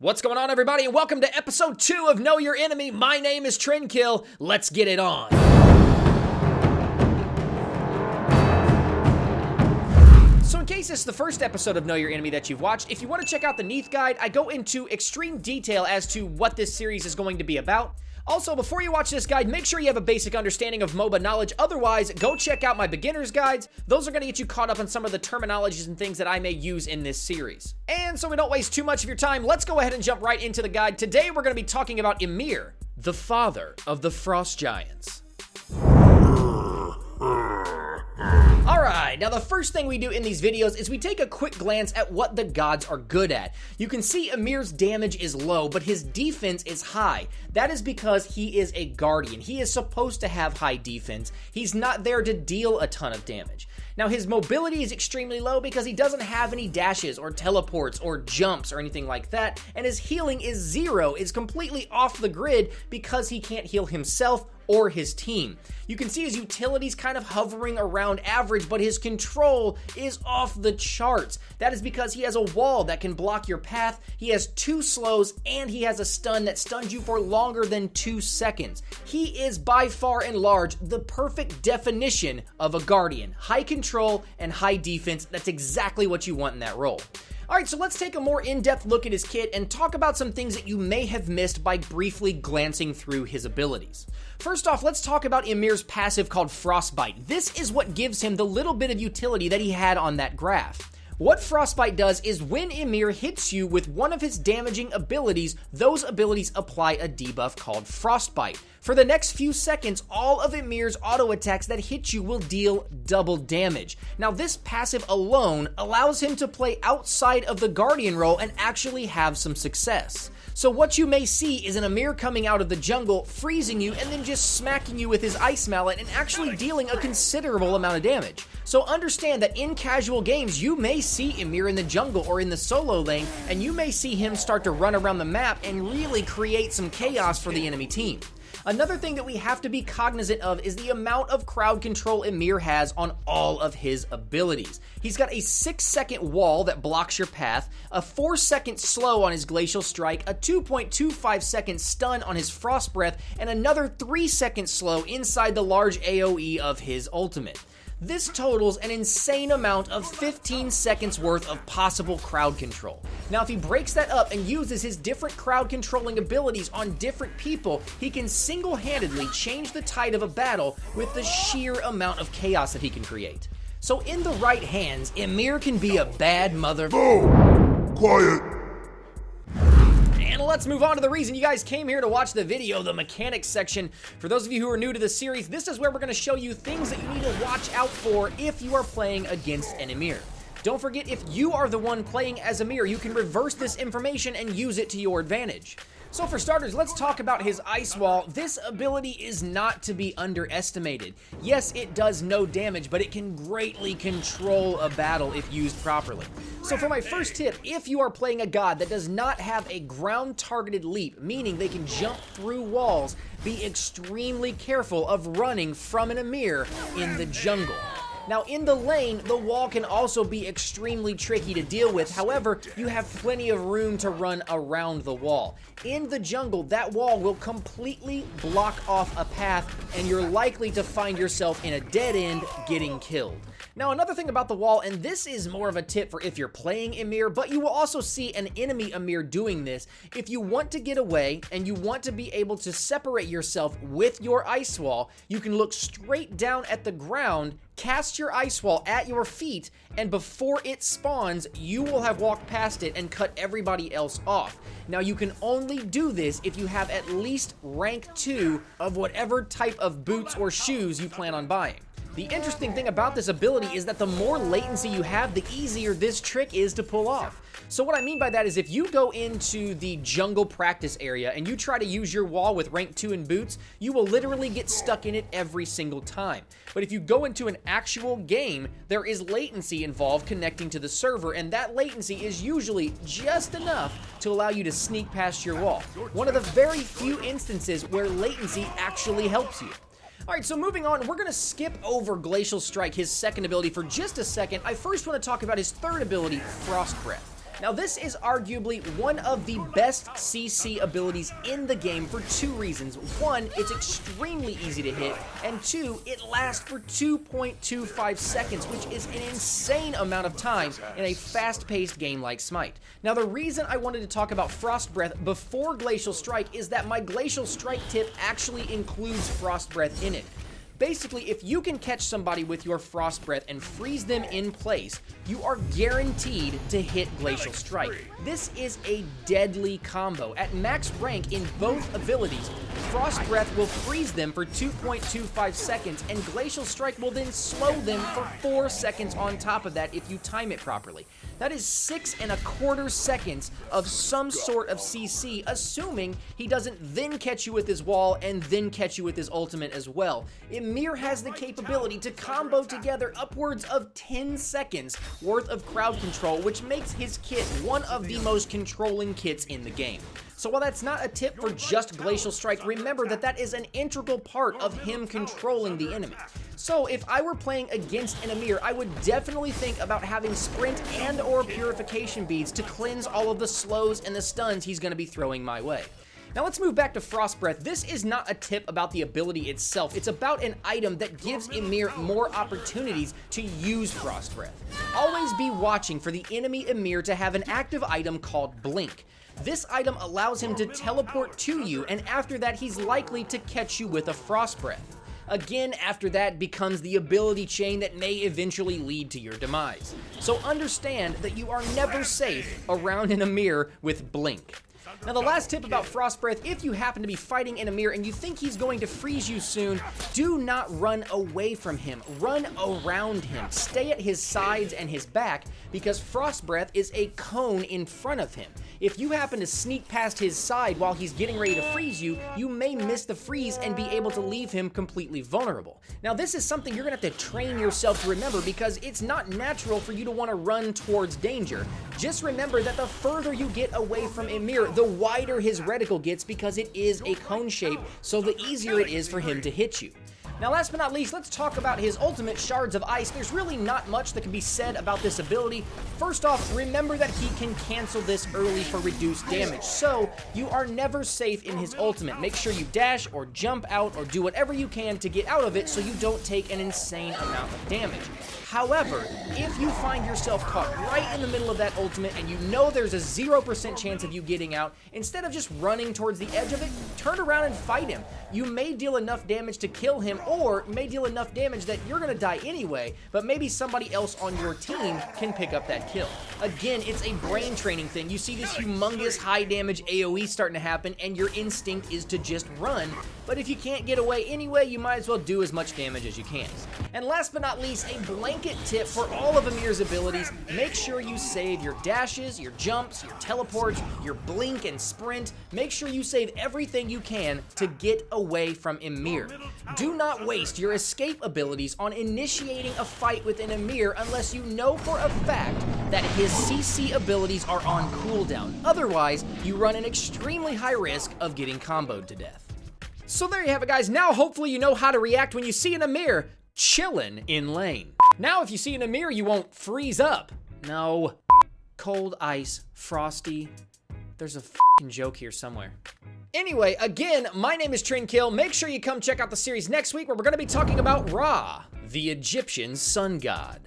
What's going on, everybody, and welcome to episode 2 of Know Your Enemy. My name is TrendKiLL. Let's get it on. So in case this is the first episode of Know Your Enemy that you've watched, if you want to check out the Neath Guide, I go into extreme detail as to what this series is going to be about. Also, before you watch this guide, make sure you have a basic understanding of MOBA knowledge. Otherwise, go check out my beginner's guides. Those are going to get you caught up on some of the terminologies and things that I may use in this series. And so we don't waste too much of your time, let's go ahead and jump right into the guide. Today, we're going to be talking about YMIR', the father of the Frost Giants. Alright, now the first thing we do in these videos is we take a quick glance at what the gods are good at. You can see YMIR'S damage is low, but his defense is high. That is because he is a guardian. He is supposed to have high defense. He's not there to deal a ton of damage. Now his mobility is extremely low because he doesn't have any dashes or teleports or jumps or anything like that, and his healing is 0. It's completely off the grid because he can't heal himself or his team. You can see his utilities kind of hovering around average, but his control is off the charts. That is because he has a wall that can block your path, he has 2 slows, and he has a stun that stuns you for longer than 2 seconds. He is by far and large the perfect definition of a guardian. High control and high defense, that's exactly what you want in that role. Alright, so let's take a more in-depth look at his kit and talk about some things that you may have missed by briefly glancing through his abilities. First off, let's talk about YMIR'S passive called Frostbite. This is what gives him the little bit of utility that he had on that graph. What Frostbite does is when YMIR' hits you with one of his damaging abilities, those abilities apply a debuff called Frostbite. For the next few seconds, all of YMIR'S auto attacks that hit you will deal double damage. Now this passive alone allows him to play outside of the Guardian role and actually have some success. So what you may see is an YMIR' coming out of the jungle, freezing you, and then just smacking you with his ice mallet and actually dealing a considerable amount of damage. So understand that in casual games, you may see YMIR' in the jungle or in the solo lane, and you may see him start to run around the map and really create some chaos for the enemy team. Another thing that we have to be cognizant of is the amount of crowd control YMIR' has on all of his abilities. He's got a 6-second wall that blocks your path, a 4-second slow on his Glacial Strike, a 2.25-second stun on his Frost Breath, and another 3-second slow inside the large AoE of his ultimate. This totals an insane amount of 15 seconds worth of possible crowd control. Now if he breaks that up and uses his different crowd controlling abilities on different people, he can single-handedly change the tide of a battle with the sheer amount of chaos that he can create. So in the right hands, YMIR' can be a bad mother... Oh! Quiet! And let's move on to the reason you guys came here to watch the video, the mechanics section. For those of you who are new to the series, this is where we're going to show you things that you need to watch out for if you are playing against an YMIR'. Don't forget, if you are the one playing as YMIR', you can reverse this information and use it to your advantage. So for starters, let's talk about his Ice Wall. This ability is not to be underestimated. Yes, it does no damage, but it can greatly control a battle if used properly. So for my first tip, if you are playing a god that does not have a ground-targeted leap, meaning they can jump through walls, be extremely careful of running from an YMIR' in the jungle. Now in the lane, the wall can also be extremely tricky to deal with. However, you have plenty of room to run around the wall. In the jungle, that wall will completely block off a path, and you're likely to find yourself in a dead end getting killed. Now another thing about the wall, and this is more of a tip for if you're playing YMIR', but you will also see an enemy YMIR' doing this. If you want to get away and you want to be able to separate yourself with your Ice Wall, you can look straight down at the ground, cast your Ice Wall at your feet, and before it spawns, you will have walked past it and cut everybody else off. Now you can only do this if you have at least rank 2 of whatever type of boots or shoes you plan on buying. The interesting thing about this ability is that the more latency you have, the easier this trick is to pull off. So what I mean by that is if you go into the jungle practice area and you try to use your wall with rank 2 in boots, you will literally get stuck in it every single time. But if you go into an actual game, there is latency involved connecting to the server, and that latency is usually just enough to allow you to sneak past your wall. One of the very few instances where latency actually helps you. Alright, so moving on, we're going to skip over Glacial Strike, his second ability, for just a second. I first want to talk about his third ability, Frost Breath. Now this is arguably one of the best CC abilities in the game for two reasons. One, it's extremely easy to hit, and two, it lasts for 2.25 seconds, which is an insane amount of time in a fast-paced game like SMITE. Now the reason I wanted to talk about Frost Breath before Glacial Strike is that my Glacial Strike tip actually includes Frost Breath in it. Basically, if you can catch somebody with your Frost Breath and freeze them in place, you are guaranteed to hit Glacial Strike. This is a deadly combo. At max rank in both abilities, Frost Breath will freeze them for 2.25 seconds, and Glacial Strike will then slow them for 4 seconds on top of that if you time it properly. That is 6.25 seconds of some sort of CC, assuming he doesn't then catch you with his wall and then catch you with his ultimate as well. YMIR has the capability to combo together upwards of 10 seconds worth of crowd control, which makes his kit one of the most controlling kits in the game. So while that's not a tip for just Glacial Strike, remember that that is an integral part of him controlling the enemy. So if I were playing against an YMIR, I would definitely think about having Sprint and or Purification beads to cleanse all of the slows and the stuns he's going to be throwing my way. Now let's move back to Frost Breath. This is not a tip about the ability itself. It's about an item that gives YMIR more opportunities to use Frost Breath. Always be watching for the enemy YMIR to have an active item called Blink. This item allows him to teleport to you, and after that he's likely to catch you with a Frost Breath. Again, after that becomes the ability chain that may eventually lead to your demise. So understand that you are never safe around an YMIR with Blink. Now the last tip about Frost Breath, if you happen to be fighting an YMIR and you think he's going to freeze you soon, do not run away from him. Run around him. Stay at his sides and his back, because Frost Breath is a cone in front of him. If you happen to sneak past his side while he's getting ready to freeze you, you may miss the freeze and be able to leave him completely vulnerable. Now this is something you're going to have to train yourself to remember, because it's not natural for you to want to run towards danger. Just remember that the further you get away from YMIR, the wider his reticle gets, because it is a cone shape, so the easier it is for him to hit you. Now last but not least, let's talk about his ultimate, Shards of Ice. There's really not much that can be said about this ability. First off, remember that he can cancel this early for reduced damage, so you are never safe in his ultimate. Make sure you dash or jump out or do whatever you can to get out of it so you don't take an insane amount of damage. However, if you find yourself caught right in the middle of that ultimate and you know there's a 0% chance of you getting out, instead of just running towards the edge of it, turn around and fight him. You may deal enough damage to kill him, or may deal enough damage that you're gonna die anyway, but maybe somebody else on your team can pick up that kill. Again, it's a brain training thing. You see this humongous high damage AoE starting to happen, and your instinct is to just run, but if you can't get away anyway, you might as well do as much damage as you can. And last but not least, a blanket tip for all of YMIR'S abilities: make sure you save your dashes, your jumps, your teleports, your blink and sprint. Make sure you save everything you can to get away from YMIR. Do not waste your escape abilities on initiating a fight with an YMIR unless you know for a fact that his CC abilities are on cooldown. Otherwise, you run an extremely high risk of getting comboed to death. So there you have it, guys. Now hopefully you know how to react when you see an YMIR chillin' in lane. Now if you see an YMIR, you won't freeze up. No. Cold ice, frosty. There's a f***ing joke here somewhere. Anyway, again, my name is TrendKiLL. Make sure you come check out the series next week, where we're going to be talking about Ra, the Egyptian sun god.